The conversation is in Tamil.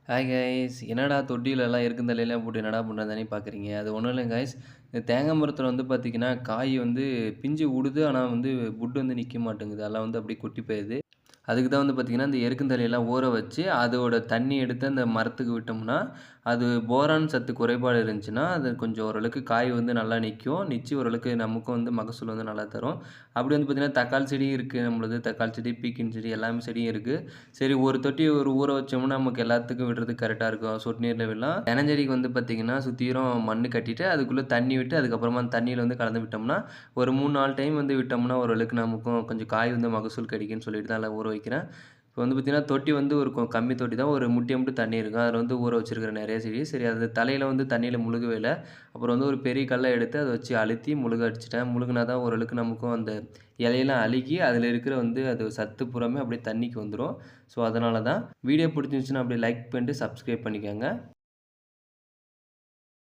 ஹாய் கைஸ் என்னடா தொட்டிலலாம் எருக்குந்தழையெல்லாம் போட்டு என்னடா பண்ணுறதானே பார்க்குறீங்க. அது ஒன்றும் இல்லைங்க கைஸ். இந்த தேங்காய் மரத்தில் வந்து பார்த்தீங்கன்னா, காய் வந்து பிஞ்சு விடுது. ஆனால் வந்து புட்டு வந்து நிற்க மாட்டேங்குது. அதெல்லாம் வந்து அப்படியே கொட்டி போயிடுது. அதுக்கு தான் வந்து பார்த்தீங்கன்னா, இந்த எருக்குந்தழையெல்லாம் ஊற வச்சு, அதோட தண்ணி எடுத்து அந்த மரத்துக்கு விட்டோம்னா, அது போரான் சத்து குறைபாடு இருந்துச்சுன்னா, அது கொஞ்சம் ஓரளவுக்கு காய் வந்து நல்லா நிக்கும். நிச்சு ஓரளவுக்கு நமக்கும் வந்து மகசூல் வந்து நல்லா தரும். அப்படி வந்து பார்த்தீங்கன்னா, தக்காளி செடியும் இருக்கு நம்மளுது. தக்காளி செடி, பீக்கங் செடி எல்லாமே செடியும் இருக்கு. சரி ஒரு தொட்டி ஊற வச்சோம்னா, நமக்கு எல்லாத்துக்கும் விடுறதுக்கு கரெக்ட்டா இருக்கும். சொட்டு நீர்ல விடலாம். தென்னஞ்செடிக்கு வந்து பார்த்தீங்கன்னா, சுத்திரும் மண்ணு கட்டிட்டு, அதுக்குள்ள தண்ணி விட்டு, அதுக்கப்புறமா அந்த தண்ணீல வந்து கலந்து விட்டோம்னா, ஒரு 3, 4 டைம் வந்து விட்டோம்னா, ஓரளவுக்கு நமக்கும் கொஞ்சம் காய் வந்து மகசூல் கிடைக்கும்னு சொல்லிட்டு தான் அதில ஊற வைக்கிறேன். இப்போ வந்து பார்த்தீங்கன்னா, தொட்டி வந்து ஒரு கம்மி தொட்டி தான். ஒரு முட்டிய மட்டும் தண்ணி இருக்கும். அதில வந்து ஊற வச்சிருக்கிறேன் நெறைய செடி. சரி அது தலையில வந்து தண்ணீல முழுகவே இல்ல. அப்புறம் வந்து ஒரு பெரிய கல்ல எடுத்து அத வச்சு அழுத்தி முழுக அடிச்சுட்டேன். முழுகுனா தான் ஓரளவுக்கு நமக்கும் அந்த இலையெல்லாம் அழுகி, அதில இருக்கிற வந்து அது சத்து பூராமே அப்படியே தண்ணிக்கு வந்துரும். ஸோ அதனால தான். வீடியோ பிடிச்சிருந்துச்சுன்னா அப்படியே லைக் பண்ணிட்டு சப்ஸ்கிரைப் பண்ணிக்கோங்க.